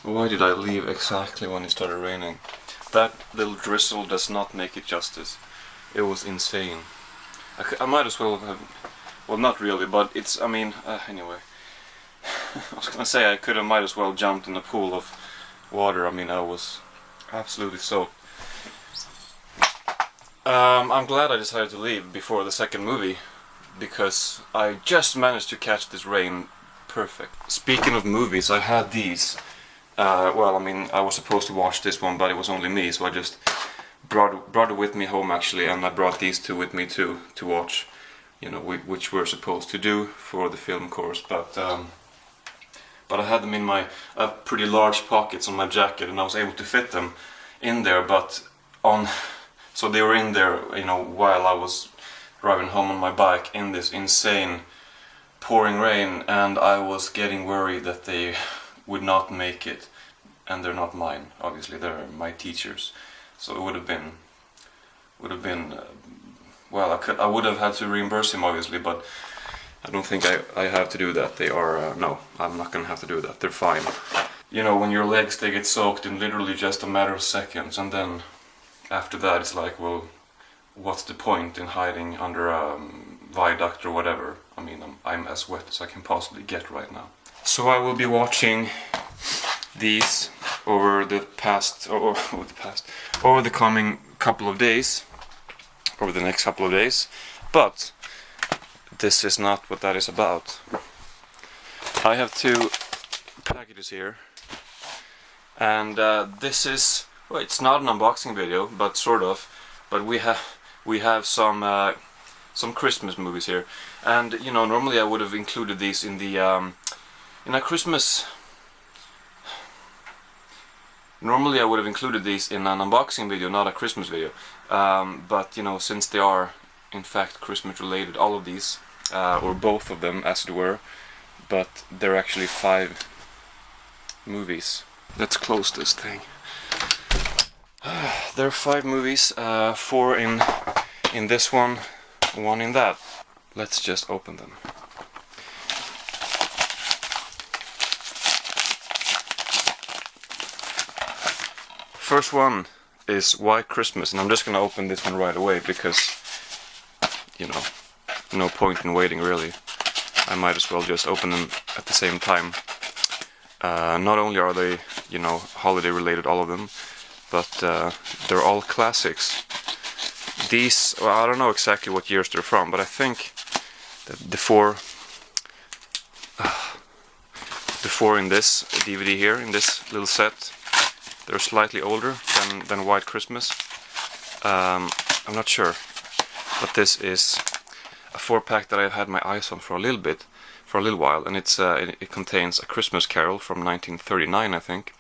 Why did I leave exactly when it started raining? That little drizzle does not make it justice. It was insane. I might as well have... Well, not really, but it's... I mean, anyway. I was gonna say might as well jumped in a pool of water. I mean, I was absolutely soaked. I'm glad I decided to leave before the second movie, because I just managed to catch this rain perfect. Speaking of movies, I had these. Well, I mean, I was supposed to watch this one, but it was only me, so I just brought it with me home actually, and I brought these two with me too to watch. You know, which we're supposed to do for the film course, but I had them in my pretty large pockets on my jacket, and I was able to fit them in there, but so they were in there, you know, while I was driving home on my bike in this insane pouring rain, and I was getting worried that they would not make it. And they're not mine, obviously, they're my teachers. So it would have been well, I would have had to reimburse him, obviously, but I don't think I have to do that. They are, no, I'm not gonna have to do that, they're fine. You know, when your legs, they get soaked in literally just a matter of seconds, and then after that it's like, well, what's the point in hiding under a viaduct or whatever? I mean, I'm as wet as I can possibly get right now. So I will be watching these over the coming couple of days, over the next couple of days, but this is not what that is about. I have two packages here, and this is, well, it's not an unboxing video, but sort of, but we have some Christmas movies here, and you know, normally I would have included these in the in a Christmas. Normally I would have included these in an unboxing video, not a Christmas video. But you know, since they are in fact Christmas related, all of these, or both of them as it were, but they're actually 5 movies. Let's close this thing. There are 5 movies, 4 in this one, 1 in that. Let's just open them. First one is White Christmas, and I'm just gonna open this one right away because, you know, no point in waiting really. I might as well just open them at the same time. Not only are they, you know, holiday related, all of them, but they're all classics. These, well, I don't know exactly what years they're from, but I think that the four in this DVD here, in this little set, they're slightly older than White Christmas. I'm not sure, but this is a 4-pack that I've had my eyes on for a little while, and it contains A Christmas Carol from 1939, I think,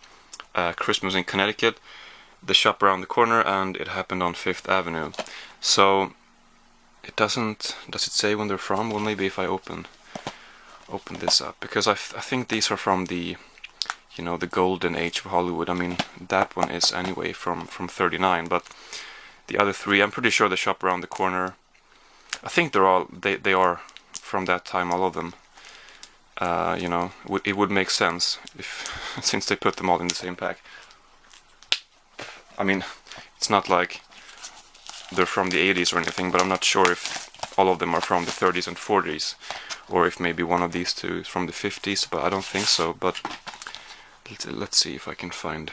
Christmas in Connecticut, The Shop Around the Corner, and It Happened on Fifth Avenue. So it doesn't. Does it say when they're from? Well, maybe if I open this up, because I think these are from the, you know, the golden age of Hollywood. I mean, that one is anyway from 39, but the other 3, I'm pretty sure The Shop Around the Corner, I think they are from that time, all of them. You know, it would make sense if since they put them all in the same pack. I mean, it's not like they're from the 80s or anything, but I'm not sure if all of them are from the 30s and 40s, or if maybe one of these two is from the 50s, but I don't think so. But let's see if I can find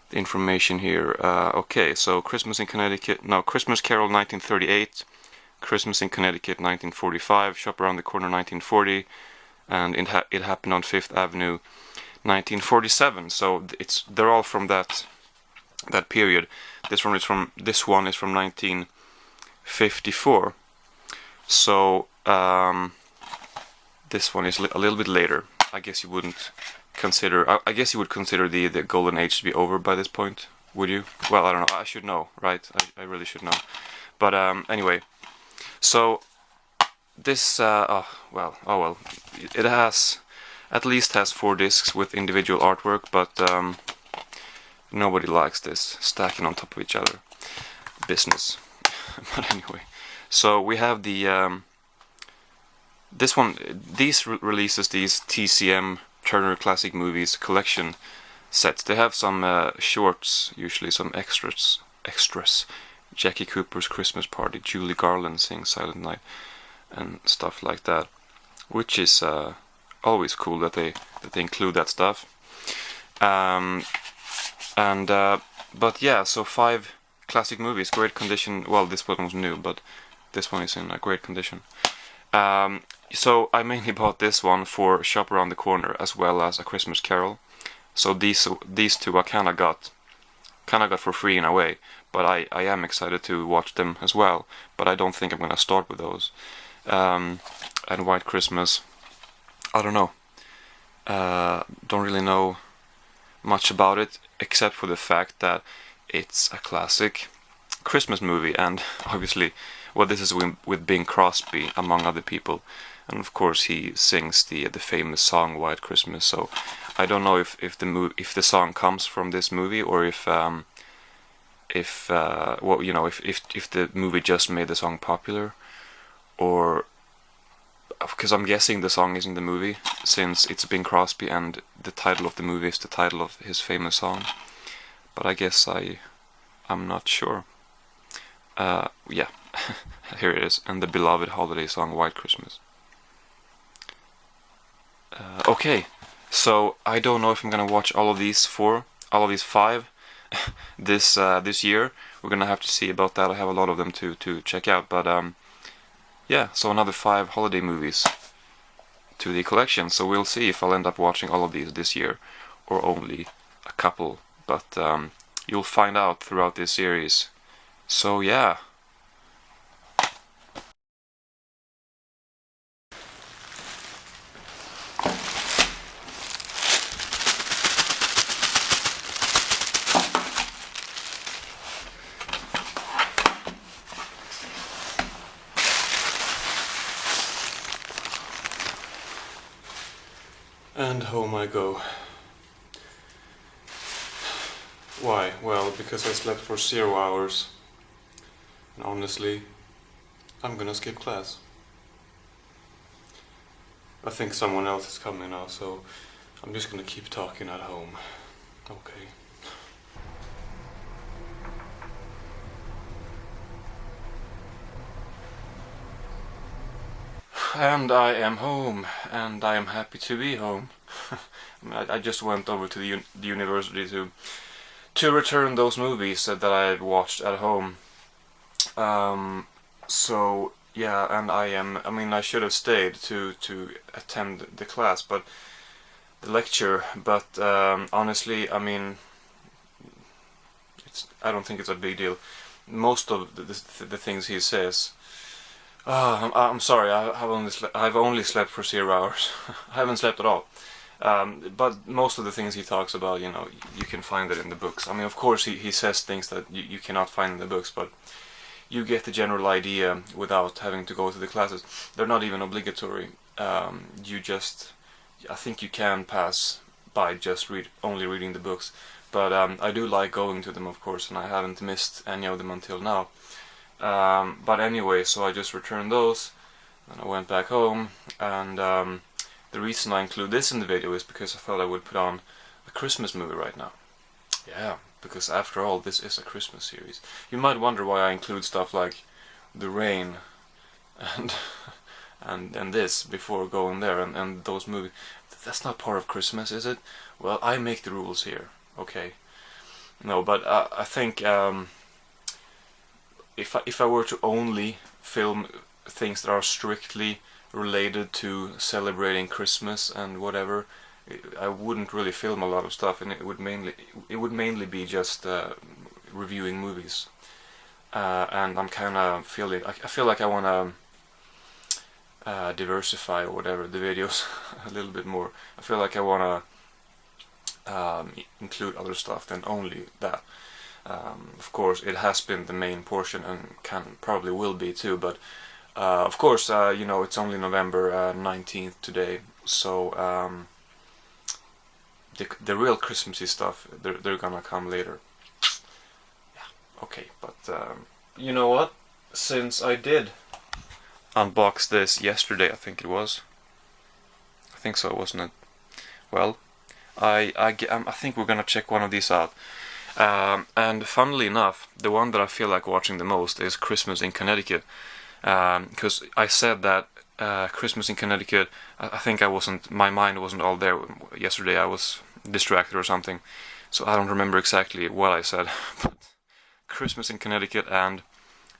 the information here. Okay, so Christmas in Connecticut, no, Christmas Carol 1938, Christmas in Connecticut 1945, Shop Around the Corner 1940, and It Happened on Fifth Avenue 1947. So they're all from that period. This one is from 1954. So this one is a little bit later. I guess you wouldn't consider. I guess you would consider the golden age to be over by this point, would you? Well, I don't know. I should know, right? I really should know. But anyway, so this oh well, it has at least 4 discs with individual artwork, but nobody likes this stacking on top of each other business. But anyway, so we have the this one. These releases, these TCM Turner Classic Movies collection sets. They have some shorts, usually some extras. Jackie Cooper's Christmas Party, Julie Garland sings Silent Night, and stuff like that, which is always cool that they include that stuff. But yeah, so 5 classic movies, great condition. Well, this one was new, but this one is in a great condition. So I mainly bought this one for Shop Around the Corner as well as A Christmas Carol. So these two I kind of got for free in a way, but I am excited to watch them as well. But I don't think I'm gonna start with those. And White Christmas, I don't know. Don't really know much about it except for the fact that it's a classic Christmas movie, and obviously, well, this is with Bing Crosby among other people, and of course he sings the famous song White Christmas. So I don't know if the song comes from this movie, or if the movie just made the song popular, or because I'm guessing the song is in the movie since it's Bing Crosby and the title of the movie is the title of his famous song. But I guess I'm not sure. Yeah, here it is, and the beloved holiday song White Christmas. Okay, so I don't know if I'm gonna watch all of these 5 this year. We're gonna have to see about that. I have a lot of them to check out, but yeah, so another 5 holiday movies to the collection. So we'll see if I'll end up watching all of these this year or only a couple, but you'll find out throughout this series. So yeah. And home I go. Why? Well, because I slept for 0 hours. And honestly, I'm gonna skip class. I think someone else is coming now, so I'm just gonna keep talking at home. Okay. And I am home, and I am happy to be home. I just went over to the university to return those movies that I watched at home. So yeah, and I mean, I should have stayed to attend the class, but the lecture. But honestly, I mean, I don't think it's a big deal. Most of the things he says. I'm sorry. I've only slept for 0 hours. I haven't slept at all. But most of the things he talks about, you can find it in the books. I mean, of course, he says things that you cannot find in the books, but you get the general idea without having to go to the classes. They're not even obligatory. I think you can pass by just only reading the books. But I do like going to them, of course, and I haven't missed any of them until now. But anyway, so I just returned those, and I went back home, and the reason I include this in the video is because I thought I would put on a Christmas movie right now. Yeah, because after all, this is a Christmas series. You might wonder why I include stuff like the rain and this before going there, and those movies. That's not part of Christmas, is it? Well, I make the rules here, okay? No, but I think if I were to only film things that are strictly related to celebrating Christmas and whatever, I wouldn't really film a lot of stuff, and it would mainly be just reviewing movies. And I'm kind of I feel like I want to diversify or whatever the videos a little bit more. I feel like I want to include other stuff than only that. Of course, it has been the main portion and probably will be too, but of course, it's only November 19th today, so the real Christmassy stuff, they're gonna come later. Yeah, okay, but you know what? Since I did unbox this yesterday, I think it was. I think so, wasn't it? Well, I think we're gonna check one of these out. And funnily enough, the one that I feel like watching the most is Christmas in Connecticut, because I said that Christmas in Connecticut. I think my mind wasn't all there yesterday. I was distracted or something, so I don't remember exactly what I said. But Christmas in Connecticut, and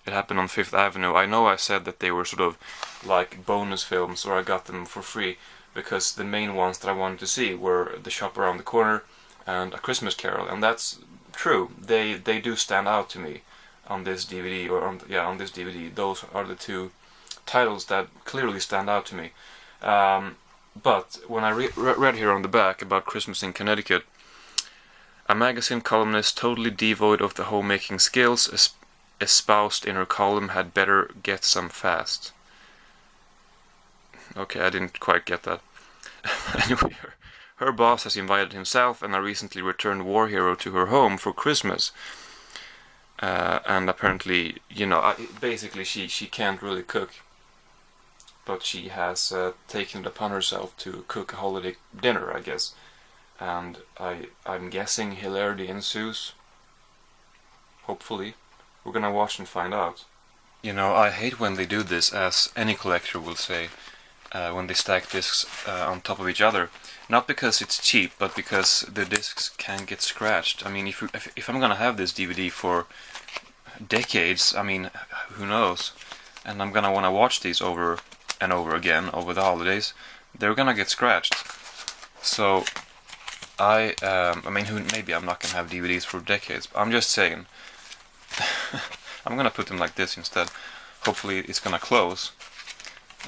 it happened on Fifth Avenue. I know I said that they were sort of like bonus films, or I got them for free, because the main ones that I wanted to see were The Shop Around the Corner and A Christmas Carol, and that's true. They do stand out to me on this DVD, or on this DVD. Those are the two titles that clearly stand out to me. But when I read here on the back about Christmas in Connecticut, a magazine columnist totally devoid of the homemaking skills espoused in her column had better get some fast. Okay, I didn't quite get that. Anyway, her boss has invited himself and a recently returned war hero to her home for Christmas. And apparently, basically she can't really cook, but she has taken it upon herself to cook a holiday dinner, I guess. And I'm guessing hilarity ensues. Hopefully. We're gonna watch and find out. I hate when they do this, as any collector will say, when they stack discs on top of each other. Not because it's cheap, but because the discs can get scratched. I mean, if I'm gonna have this DVD for decades, I mean, who knows? And I'm gonna wanna watch these over and over again over the holidays, they're gonna get scratched. So I mean, maybe I'm not gonna have DVDs for decades, but I'm just saying. I'm gonna put them like this instead. Hopefully it's gonna close.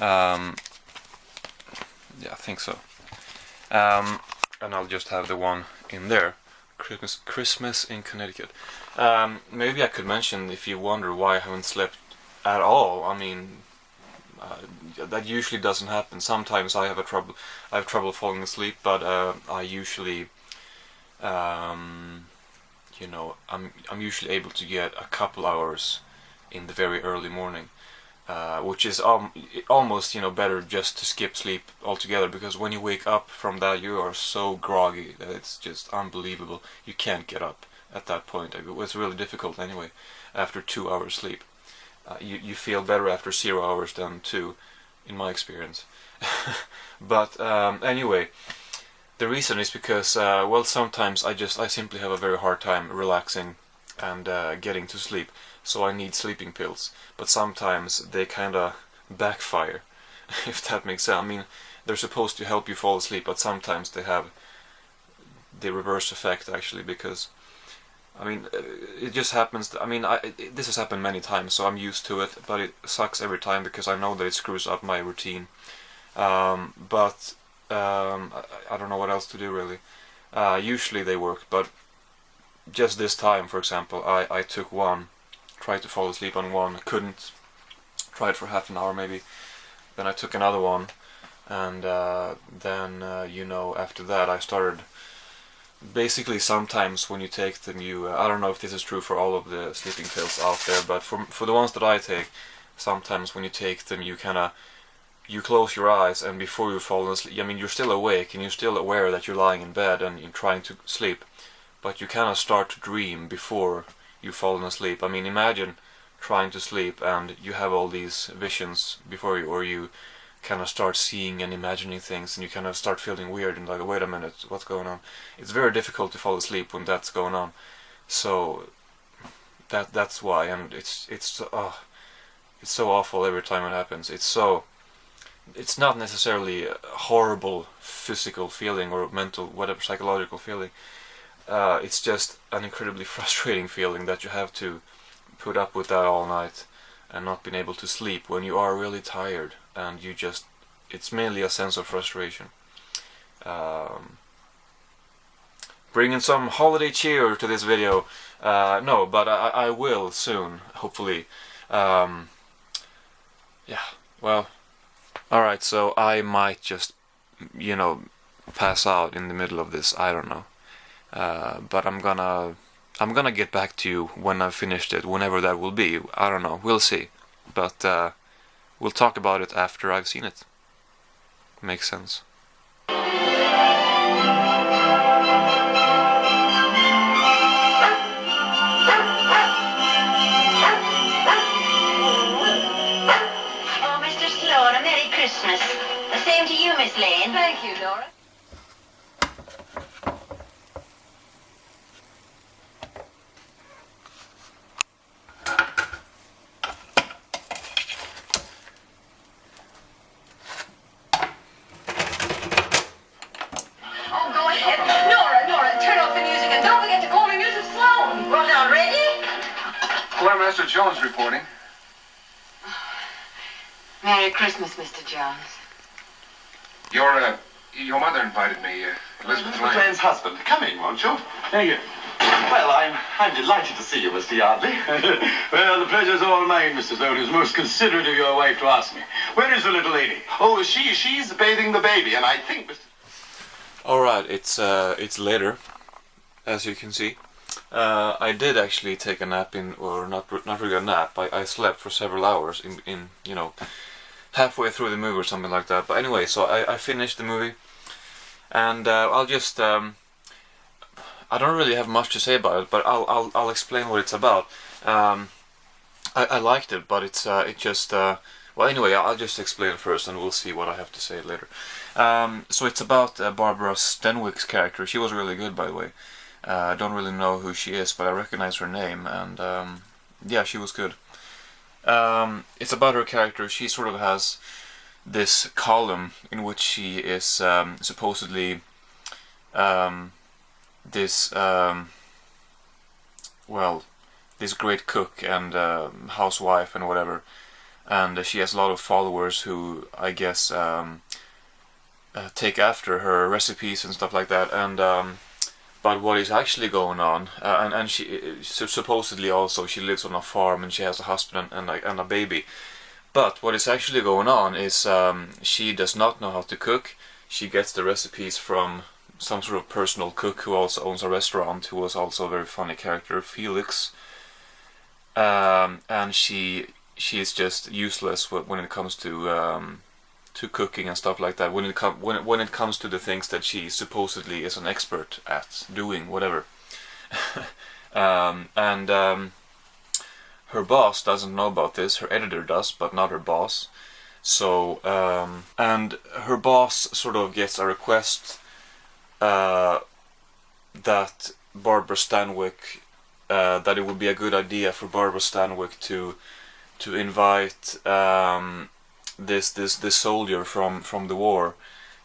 Yeah, I think so. And I'll just have the one in there. Christmas in Connecticut. Maybe I could mention, if you wonder why I haven't slept at all. I mean, that usually doesn't happen. Sometimes I have trouble falling asleep, but I usually, I'm usually able to get a couple hours in the very early morning, which is almost better just to skip sleep altogether, because when you wake up from that, you are so groggy that it's just unbelievable. You can't get up at that point. It's really difficult anyway after 2 hours sleep. You feel better after 0 hours than 2, in my experience. But anyway, the reason is because sometimes I simply have a very hard time relaxing and getting to sleep, so I need sleeping pills. But sometimes they kinda backfire, if that makes sense. I mean, they're supposed to help you fall asleep, but sometimes they have the reverse effect, actually, because I mean, it just happens. This has happened many times, so I'm used to it. But it sucks every time because I know that it screws up my routine. But I don't know what else to do, really. Usually they work, but just this time, for example, I took one, tried to fall asleep on one, couldn't. Tried for half an hour maybe. Then I took another one, and then after that I started. Basically, sometimes when you take them, I don't know if this is true for all of the sleeping pills out there, but for the ones that I take, sometimes when you take them, you close your eyes, and before you fall asleep, I mean, you're still awake and you're still aware that you're lying in bed and you're trying to sleep, but you kind of start to dream before you've fallen asleep. I mean, imagine trying to sleep and you have all these visions before you, or you kind of start seeing and imagining things, and you kind of start feeling weird and like, wait a minute, what's going on? It's very difficult to fall asleep when that's going on. So that's why, and it's so awful every time it happens. It's not necessarily a horrible physical feeling or mental, whatever, psychological feeling. It's just an incredibly frustrating feeling that you have to put up with that all night and not being able to sleep when you are really tired, and it's mainly a sense of frustration. Bringing some holiday cheer to this video. No, but I will soon, hopefully. Yeah, well, alright, so I might just, pass out in the middle of this, I don't know. But I'm gonna get back to you when I've finished it, whenever that will be. I don't know, we'll see. But we'll talk about it after I've seen it. Makes sense. Master Jones reporting. Merry Christmas, Mr. Jones. Your mother invited me, Elizabeth Lane's husband. Come in, won't you? Thank you. Well, I'm delighted to see you, Mr. Yardley. Well, the pleasure's all mine, Mr. Stone. It's most considerate of your wife to ask me. Where is the little lady? Oh, she's bathing the baby, and I think, Mr. Alright, it's later, as you can see. I did actually take a nap or not really a nap. I slept for several hours in you know, halfway through the movie or something like that. But anyway, so I finished the movie, and I'll just I don't really have much to say about it, but I'll explain what it's about. I liked it, but it just well, anyway, I'll just explain it first, and we'll see what I have to say later. So it's about Barbara Stanwyck's character. She was really good, by the way. I don't really know who she is, but I recognize her name, and yeah, she was good. It's about her character. She sort of has this column in which she is supposedly this well, this great cook and housewife and whatever, and she has a lot of followers who, I guess, take after her recipes and stuff like that. And but what is actually going on, and she supposedly also she lives on a farm and she has a husband and a baby. But what is actually going on is she does not know how to cook. She gets the recipes from some sort of personal cook who also owns a restaurant, who was also a very funny character, Felix. And she is just useless when it comes to cooking and stuff like that. When it comes to the things that she supposedly is an expert at doing, whatever. Her boss doesn't know about this. Her editor does, but not her boss. So and her boss sort of gets a request that Barbara Stanwyck, that it would be a good idea for Barbara Stanwyck to invite this soldier from the war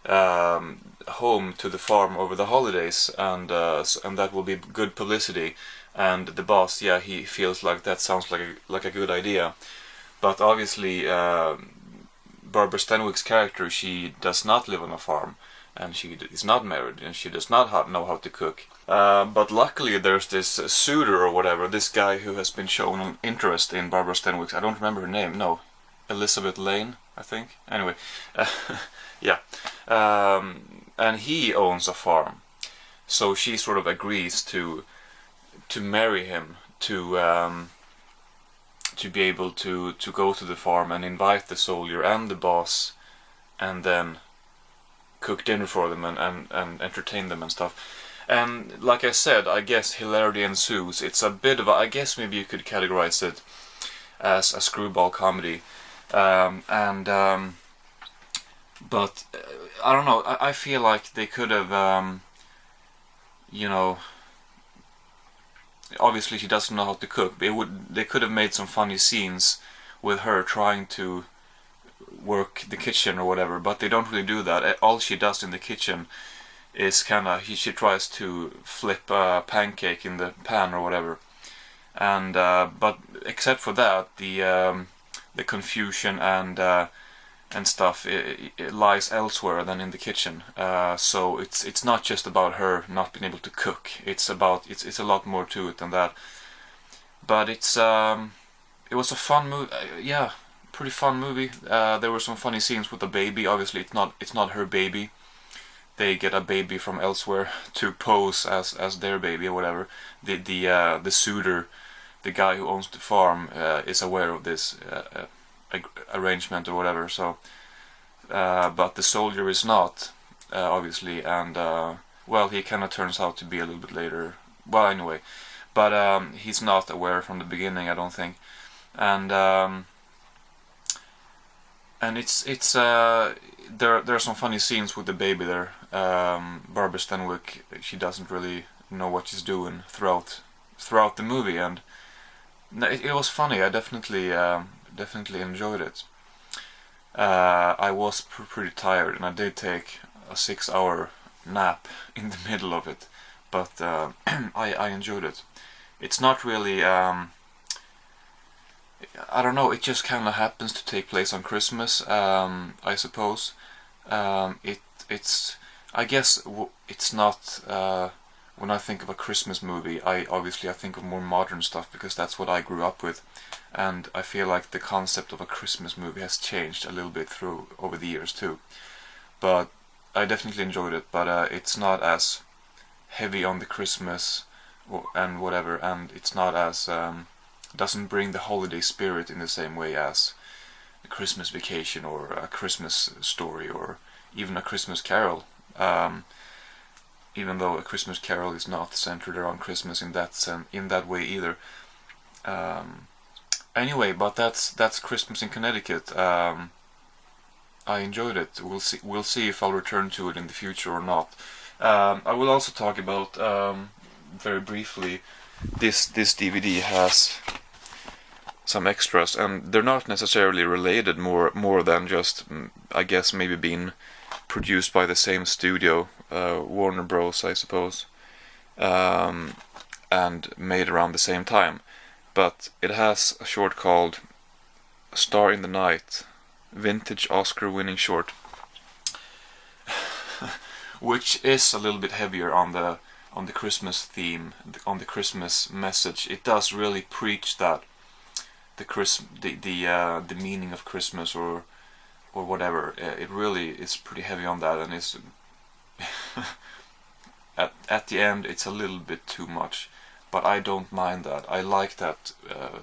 home to the farm over the holidays, and that will be good publicity. And the boss, yeah, he feels like that sounds like a good idea, but obviously Barbara Stanwyck's character, she does not live on a farm, and she is not married, and she does not know how to cook. But luckily there's this suitor or whatever, this guy who has been shown an interest in Barbara Stanwyck. I don't remember her name, no, Elizabeth Lane, I think. Anyway, yeah, and he owns a farm, so she sort of agrees to marry him, to be able to go to the farm and invite the soldier and the boss, and then cook dinner for them and entertain them and stuff. And like I said, I guess hilarity ensues. It's a bit of a, I guess maybe you could categorize it as a screwball comedy. But I don't know, I feel like they could have, you know, obviously she doesn't know how to cook, but they could have made some funny scenes with her trying to work the kitchen or whatever, but they don't really do that. All she does in the kitchen is she tries to flip a pancake in the pan or whatever, and but except for that, the confusion and stuff, it lies elsewhere than in the kitchen. So it's not just about her not being able to cook. It's a lot more to it than that. But it was a fun movie. Yeah, pretty fun movie. There were some funny scenes with the baby. Obviously, it's not her baby. They get a baby from elsewhere to pose as their baby or whatever. The suitor, the guy who owns the farm, is aware of this arrangement or whatever. So, but the soldier is not, obviously, and well, he kind of turns out to be a little bit later. Well, anyway, but he's not aware from the beginning, I don't think, and it's there are some funny scenes with the baby there. Barbara Stanwyck, she doesn't really know what she's doing throughout the movie, and it was funny. I definitely enjoyed it. I was pretty tired, and I did take a 6-hour nap in the middle of it, but I enjoyed it. It's not really I don't know, it just kind of happens to take place on Christmas, I suppose. It's I guess it's not. When I think of a Christmas movie, I think of more modern stuff because that's what I grew up with, and I feel like the concept of a Christmas movie has changed a little bit through over the years too. But I definitely enjoyed it, but it's not as heavy on the Christmas and whatever, and it's not as doesn't bring the holiday spirit in the same way as a Christmas Vacation or a Christmas Story or even a Christmas Carol. Even though A Christmas Carol is not centered around Christmas in that way either. Anyway, but that's Christmas in Connecticut. I enjoyed it. We'll see if I'll return to it in the future or not. I will also talk about very briefly. This DVD has some extras, and they're not necessarily related. More than just, I guess, maybe being produced by the same studio, Warner Bros, I suppose, and made around the same time. But it has a short called "A Star in the Night," vintage Oscar-winning short, which is a little bit heavier on the Christmas theme, on the Christmas message. It does really preach that the meaning of Christmas or whatever. It really is pretty heavy on that, and it's at the end it's a little bit too much, but I don't mind that. I like that.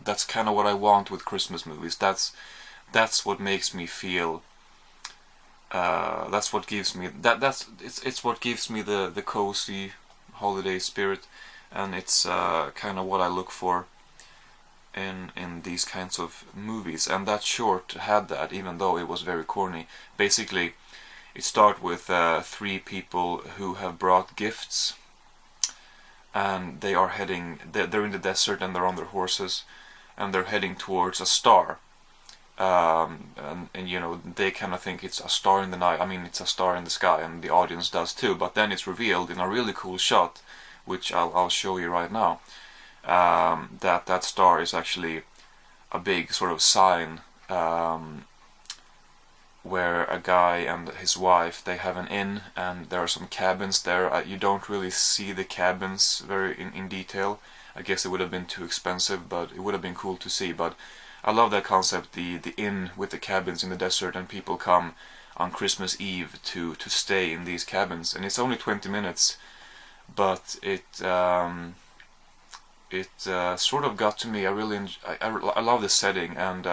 That's kind of what I want with Christmas movies. That's what makes me feel. That's what gives me it's what gives me the cozy holiday spirit, and it's kind of what I look for in these kinds of movies. And that short had that, even though it was very corny. Basically, it starts with three people who have brought gifts, and they are they're in the desert, and they're on their horses, and they're heading towards a star. And you know, they kind of think it's a star in the night. I mean, it's a star in the sky, and the audience does too. But then it's revealed in a really cool shot, which I'll show you right now, that star is actually a big sort of sign, where a guy and his wife, they have an inn, and there are some cabins there. You don't really see the cabins very in detail. I guess it would have been too expensive, but it would have been cool to see. But I love that concept, the inn with the cabins in the desert, and people come on Christmas Eve to stay in these cabins, and it's only 20 minutes, but it sort of got to me. I really I love the setting, and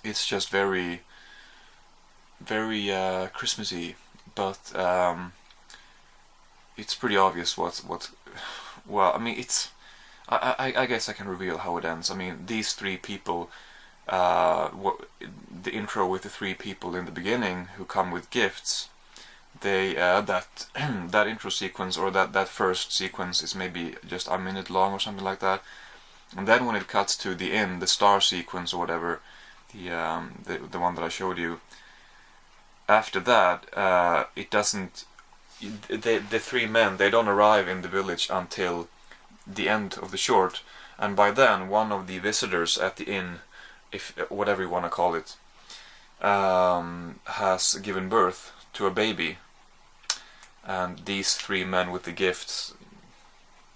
it's just very Christmassy, but it's pretty obvious what's well, I mean, it's I guess I can reveal how it ends. I mean, these three people, the intro with the three people in the beginning who come with gifts, they that intro sequence, or that first sequence, is maybe just a minute long or something like that. And then when it cuts to the end, the star sequence or whatever, the one that I showed you, after that, it doesn't. The three men, they don't arrive in the village until the end of the short, and by then one of the visitors at the inn, if whatever you want to call it, has given birth to a baby, and these three men with the gifts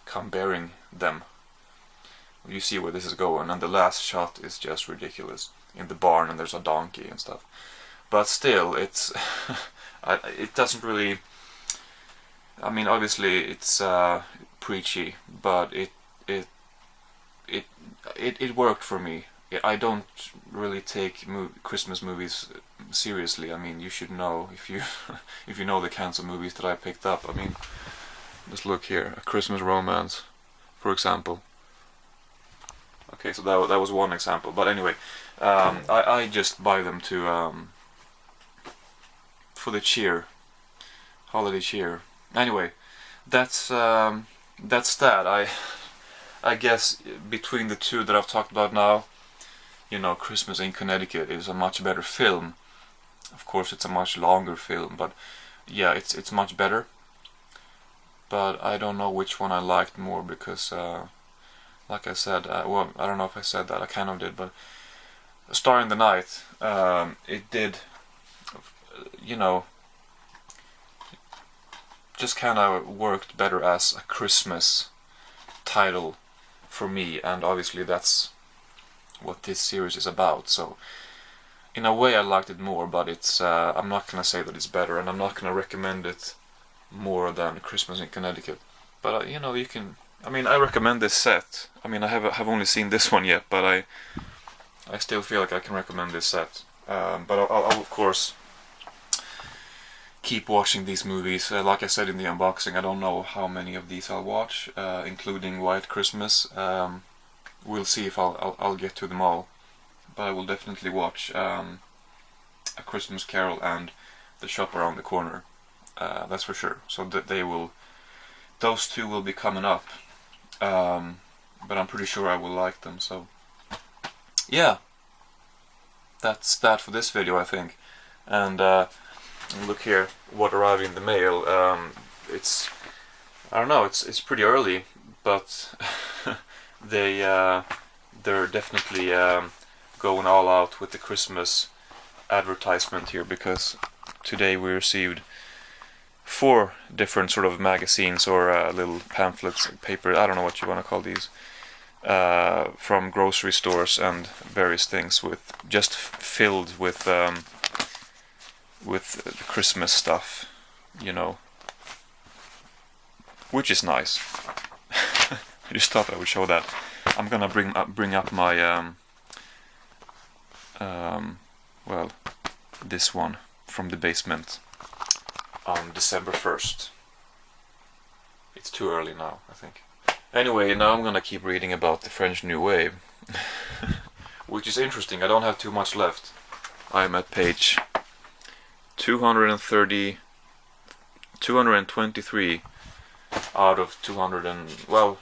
come bearing them. You see where this is going, and the last shot is just ridiculous, in the barn, and there's a donkey and stuff. But still, it's it doesn't really. I mean, obviously it's preachy, but it worked for me. I don't really take Christmas movies seriously. I mean, you should know, if you if you know the kinds of movies that I picked up. I mean, just look here, A Christmas Romance, for example. Okay, so that was one example. But anyway, I just buy them to for the cheer, holiday cheer. Anyway, that's that. I guess between the two that I've talked about now, you know, Christmas in Connecticut is a much better film. Of course, it's a much longer film, but yeah, it's much better. But I don't know which one I liked more, because like I said, well, I don't know if I said that, I kind of did, but Star in the Night, it did, you know, just kind of worked better as a Christmas title for me, and obviously that's what this series is about, so in a way I liked it more, but it's I'm not gonna say that it's better, and I'm not gonna recommend it more than Christmas in Connecticut. But you know, you can. I mean, I recommend this set. I mean, I have only seen this one yet, but I still feel like I can recommend this set. But I'll of course keep watching these movies. Like I said in the unboxing, I don't know how many of these I'll watch, including White Christmas. We'll see if I'll get to them all. But I will definitely watch A Christmas Carol and The Shop Around the Corner. That's for sure. So that those two will be coming up. But I'm pretty sure I will like them. So yeah, that's that for this video, I think. And look here, what arrived in the mail. It's, I don't know, it's pretty early, but they're definitely going all out with the Christmas advertisement here, because today we received 4 different sort of magazines or little pamphlets, paper, I don't know what you want to call these, from grocery stores and various things, with just filled with Christmas stuff, you know, which is nice. I just thought I would show that. I'm gonna bring up my well, this one from the basement on December 1st. It's too early now, I think. Anyway, now I'm gonna keep reading about the French New Wave, which is interesting. I don't have too much left. I'm at page 223 out of 200 and, well,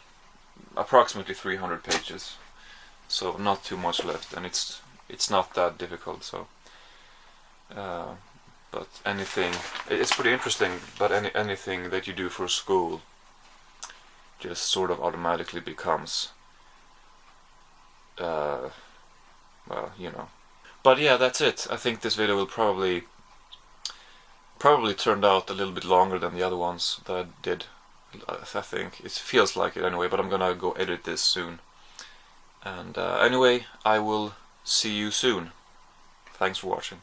approximately 300 pages. So not too much left, and it's not that difficult, so but anything, it's pretty interesting, but anything that you do for school just sort of automatically becomes well, you know. But yeah, that's it. I think this video will probably turned out a little bit longer than the other ones that I did. I think it feels like it anyway, but I'm gonna go edit this soon. And anyway, I will see you soon. Thanks for watching.